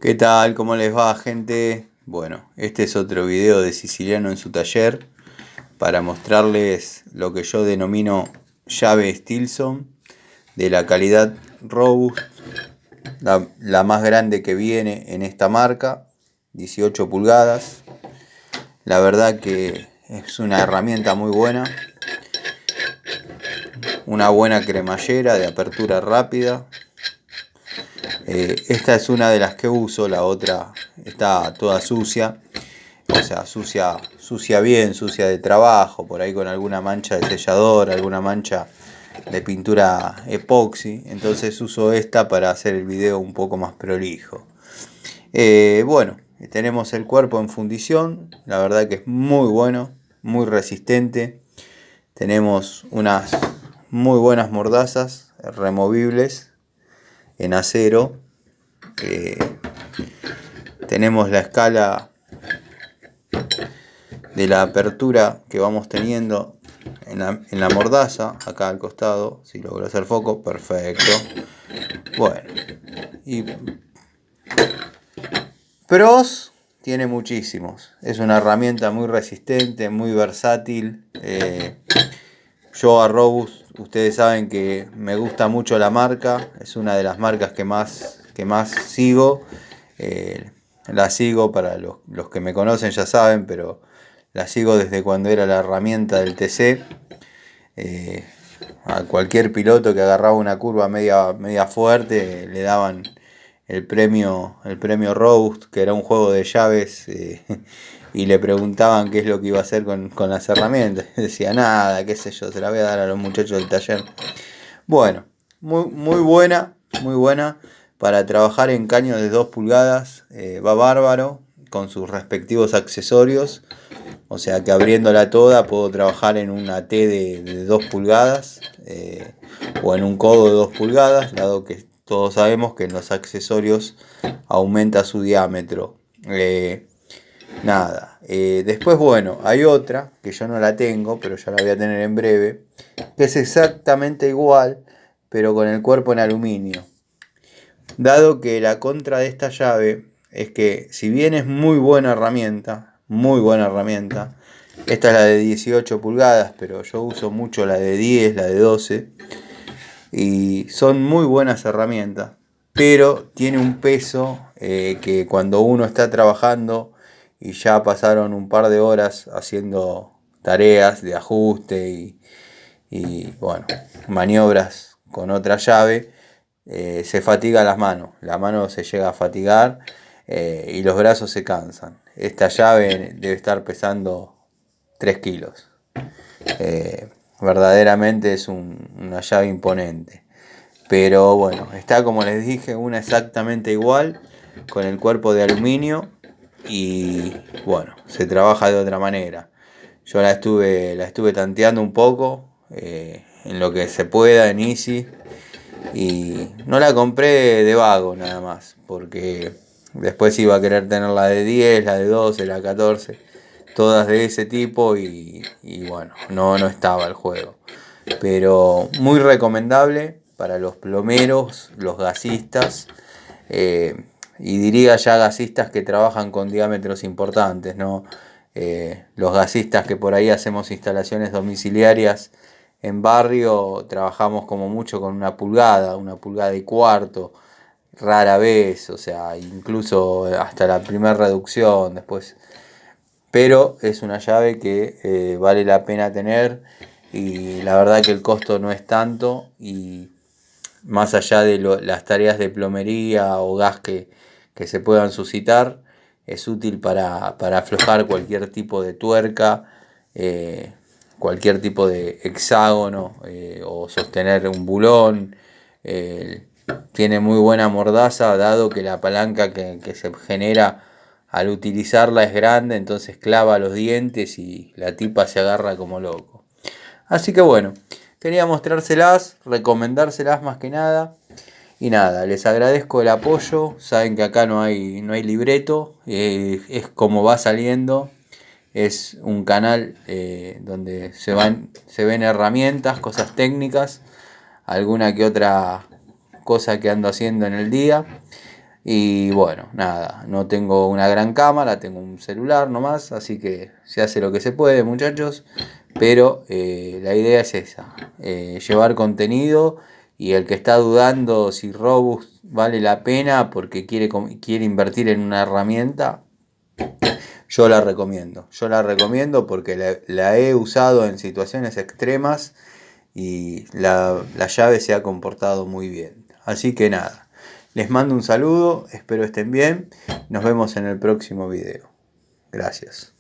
¿Qué tal? ¿Cómo les va, gente? Bueno, este es otro video de Siciliano en su taller para mostrarles lo que yo denomino llave Stilson de la calidad Robust, la más grande que viene en esta marca, 18 pulgadas. La verdad que es una herramienta muy buena, una buena cremallera de apertura rápida. Esta es una de las que uso, la otra está toda sucia. O sea, sucia bien, sucia de trabajo, por ahí con alguna mancha de sellador, alguna mancha de pintura epoxi. Entonces uso esta para hacer el video un poco más prolijo. Bueno, tenemos el cuerpo en fundición, la verdad que es muy bueno, muy resistente. Tenemos unas muy buenas mordazas removibles en acero. Tenemos la escala de la apertura que vamos teniendo en la mordaza, acá al costado. Si logro hacer foco, perfecto. Bueno, y pros tiene muchísimos. Es una herramienta muy resistente, muy versátil. Yo a Robust, ustedes saben que me gusta mucho la marca, es una de las marcas que más sigo. La sigo, para los que me conocen ya saben, pero la sigo desde cuando era la herramienta del TC. A cualquier piloto que agarraba una curva media fuerte le daban el premio Robust, que era un juego de llaves, y le preguntaban qué es lo que iba a hacer con las herramientas. Decía, nada, qué sé yo, se la voy a dar a los muchachos del taller. Bueno, muy buena para trabajar en caños de 2 pulgadas, va bárbaro con sus respectivos accesorios. O sea que abriéndola toda puedo trabajar en una T de 2 pulgadas, o en un codo de 2 pulgadas, dado que todos sabemos que en los accesorios aumenta su diámetro. Después, bueno, hay otra que yo no la tengo, pero ya la voy a tener en breve, que es exactamente igual, pero con el cuerpo en aluminio. Dado que la contra de esta llave es que, si bien es muy buena herramienta, esta es la de 18 pulgadas, pero yo uso mucho la de 10, la de 12, y son muy buenas herramientas, pero tiene un peso, que cuando uno está trabajando y ya pasaron un par de horas haciendo tareas de ajuste y bueno, maniobras con otra llave, se fatiga las manos, la mano se llega a fatigar, y los brazos se cansan. Esta llave debe estar pesando 3 kilos. Verdaderamente es una llave imponente. Pero bueno, está, como les dije, una exactamente igual, con el cuerpo de aluminio, y bueno, se trabaja de otra manera. Yo la estuve tanteando un poco, en lo que se pueda en Easy, y no la compré de vago nada más, porque después iba a querer tener la de 10, la de 12, la de 14, todas de ese tipo, y bueno, no estaba el juego. Pero muy recomendable para los plomeros, los gasistas, y diría ya gasistas que trabajan con diámetros importantes, ¿no? Los gasistas que por ahí hacemos instalaciones domiciliarias en barrio, trabajamos como mucho con una pulgada y cuarto, rara vez, o sea, incluso hasta la primera reducción después. Pero es una llave que, vale la pena tener, y la verdad que el costo no es tanto, y más allá de las tareas de plomería o gas que se puedan suscitar, es útil para aflojar cualquier tipo de tuerca, cualquier tipo de hexágono, o sostener un bulón. Eh, Tiene muy buena mordaza, dado que la palanca que se genera al utilizarla es grande, entonces clava los dientes y la tipa se agarra como loco. Así que bueno, quería mostrárselas, recomendárselas más que nada. Y nada, les agradezco el apoyo. Saben que acá no hay libreto, es como va saliendo. Es un canal, donde se ven herramientas, cosas técnicas, alguna que otra cosa que ando haciendo en el día. Y bueno, nada, no tengo una gran cámara, tengo un celular nomás, así que se hace lo que se puede, muchachos. Pero la idea es esa, llevar contenido, y el que está dudando si Robust vale la pena porque quiere invertir en una herramienta, yo la recomiendo. Yo la recomiendo porque la he usado en situaciones extremas y la llave se ha comportado muy bien. Así que nada, les mando un saludo, espero estén bien, nos vemos en el próximo video. Gracias.